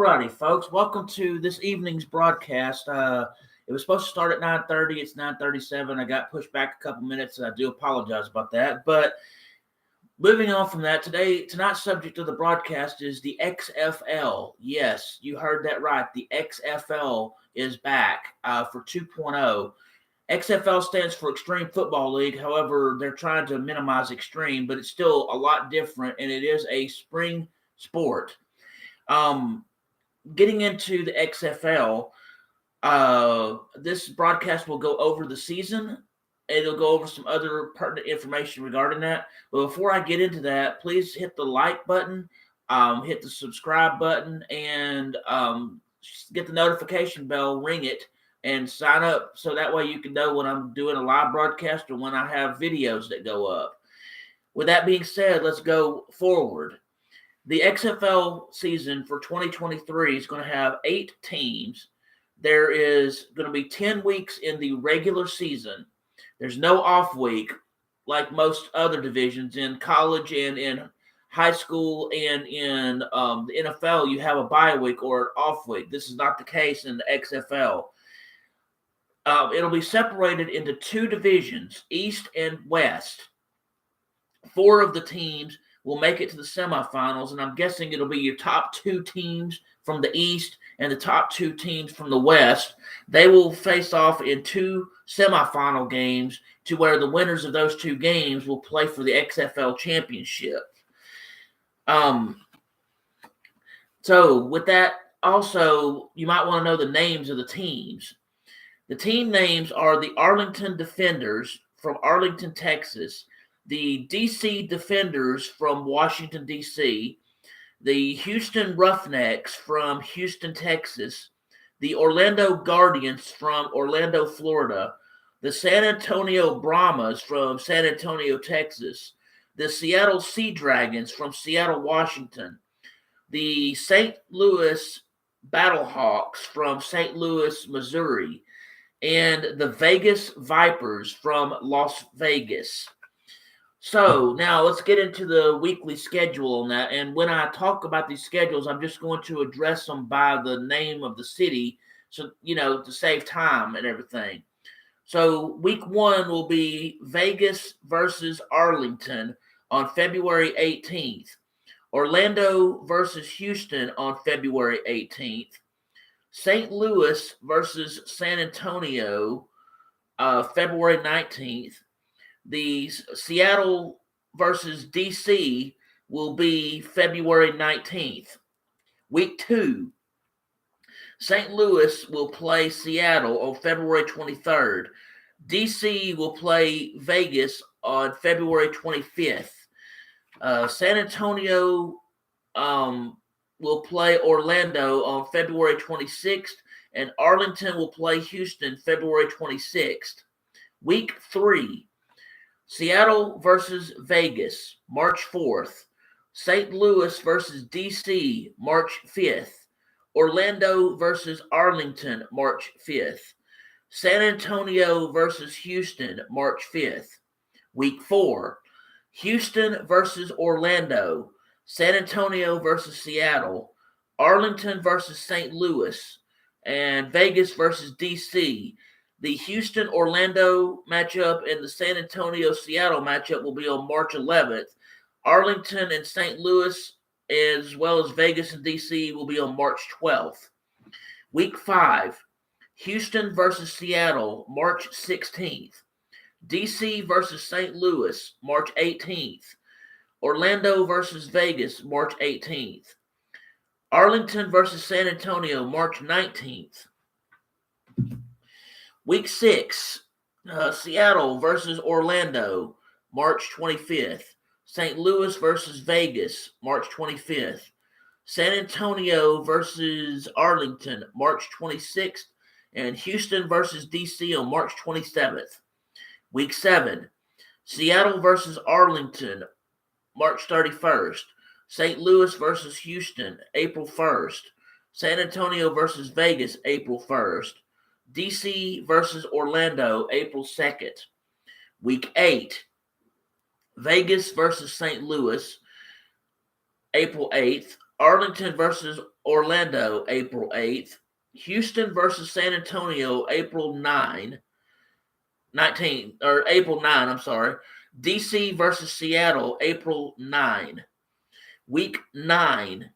Alrighty, folks. Welcome to this evening's broadcast. It was supposed to start at 9:30. It's 9:37. I got pushed back a couple minutes, and I do apologize about that. But moving on from that, tonight's subject of the broadcast is the XFL. Yes, you heard that right. The XFL is back for 2.0. XFL stands for Extreme Football League. However, they're trying to minimize extreme, but it's still a lot different, and it is a spring sport. Getting into the XFL, this broadcast will go over the season. It'll go over some other pertinent information regarding that. But before I get into that, please hit the like button, hit the subscribe button, and get the notification bell, ring it, and sign up so that way you can know when I'm doing a live broadcast or when I have videos that go up. With that being said, let's go forward. The XFL season for 2023 is going to have 8 teams. There is going to be 10 weeks in the regular season. There's no off week like most other divisions. In college and in high school and in the NFL, you have a bye week or an off week. This is not the case in the XFL. It'll be separated into 2 divisions, East and West. 4 of the teams will make it to the semifinals, and I'm guessing it'll be your top 2 teams from the East and the top 2 teams from the West. They will face off in 2 semifinal games to where the winners of those 2 games will play for the XFL championship. So with that, also, you might want to know the names of the teams. The team names are the Arlington Defenders from Arlington, Texas, the D.C. Defenders from Washington, D.C., the Houston Roughnecks from Houston, Texas, the Orlando Guardians from Orlando, Florida, the San Antonio Brahmas from San Antonio, Texas, the Seattle Sea Dragons from Seattle, Washington, the St. Louis Battlehawks from St. Louis, Missouri, and the Vegas Vipers from Las Vegas. So now let's get into the weekly schedule on that. And when I talk about these schedules, I'm just going to address them by the name of the city, so to save time and everything. So week 1 will be Vegas versus Arlington on February 18th. Orlando versus Houston on February 18th. St. Louis versus San Antonio, February 19th. The Seattle versus D.C. will be February 19th. Week 2, St. Louis will play Seattle on February 23rd. D.C. will play Vegas on February 25th. San Antonio will play Orlando on February 26th, and Arlington will play Houston February 26th. Week 3, Seattle versus Vegas, March 4th. St. Louis versus D.C., March 5th. Orlando versus Arlington, March 5th. San Antonio versus Houston, March 5th. Week 4, Houston versus Orlando. San Antonio versus Seattle. Arlington versus St. Louis. And Vegas versus D.C., the Houston-Orlando matchup and the San Antonio-Seattle matchup will be on March 11th. Arlington and St. Louis, as well as Vegas and D.C., will be on March 12th. Week 5, Houston versus Seattle, March 16th. D.C. versus St. Louis, March 18th. Orlando versus Vegas, March 18th. Arlington versus San Antonio, March 19th. Week 6, Seattle versus Orlando, March 25th. St. Louis versus Vegas, March 25th. San Antonio versus Arlington, March 26th. And Houston versus D.C. on March 27th. Week 7, Seattle versus Arlington, March 31st. St. Louis versus Houston, April 1st. San Antonio versus Vegas, April 1st. D.C. versus Orlando, April 2nd. Week 8, Vegas versus St. Louis, April 8th. Arlington versus Orlando, April 8th. Houston versus San Antonio, April 9. I'm sorry. DC versus Seattle, April 9. Week 9.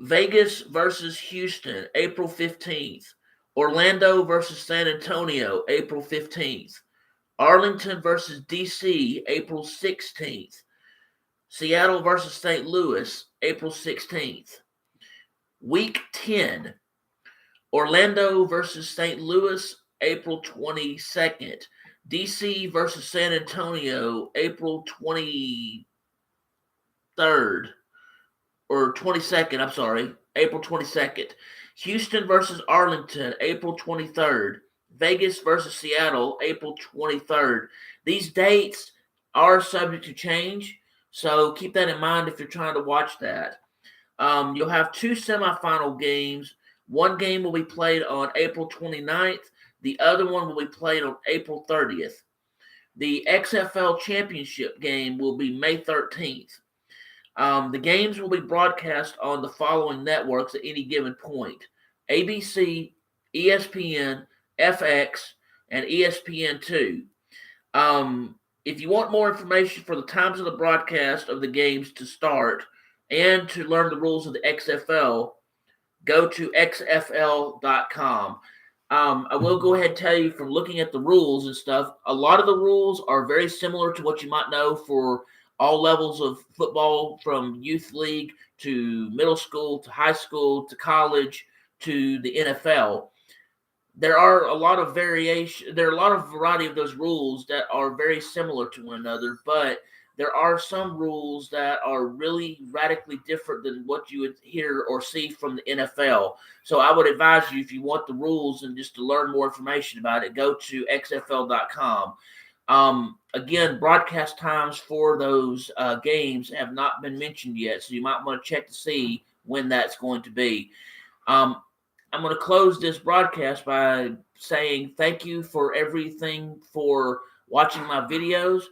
Vegas versus Houston, April 15th. Orlando versus San Antonio, April 15th. Arlington versus DC, April 16th. Seattle versus St. Louis, April 16th. Week 10. Orlando versus St. Louis, April 22nd. DC versus San Antonio, April 23rd. Or 22nd, I'm sorry. April 22nd. Houston versus Arlington, April 23rd. Vegas versus Seattle, April 23rd. These dates are subject to change, so keep that in mind if you're trying to watch that. You'll have 2 semifinal games. One game will be played on April 29th. The other one will be played on April 30th. The XFL Championship game will be May 13th. The games will be broadcast on the following networks at any given point: ABC, ESPN, FX, and ESPN2. If you want more information for the times of the broadcast of the games to start and to learn the rules of the XFL, go to XFL.com. I will go ahead and tell you from looking at the rules and stuff, a lot of the rules are very similar to what you might know for all levels of football, from youth league to middle school to high school to college to the NFL. There are a lot of variation. There are a lot of variety of those rules that are very similar to one another, but there are some rules that are really radically different than what you would hear or see from the NFL. So I would advise you, if you want the rules and just to learn more information about it, go to XFL.com. Again, broadcast times for those games have not been mentioned yet, so you might want to check to see when that's going to be. I'm going to close this broadcast by saying thank you for everything, for watching my videos,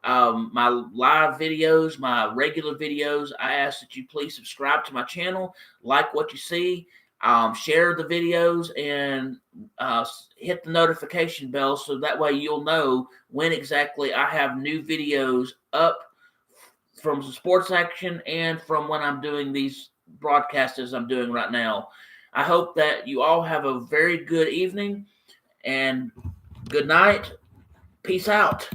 my live videos, my regular videos. I ask that you please subscribe to my channel, like what you see, share the videos, and hit the notification bell so that way you'll know when exactly I have new videos up from the sports action and from when I'm doing these broadcasts as I'm doing right now. I hope that you all have a very good evening and good night. Peace out.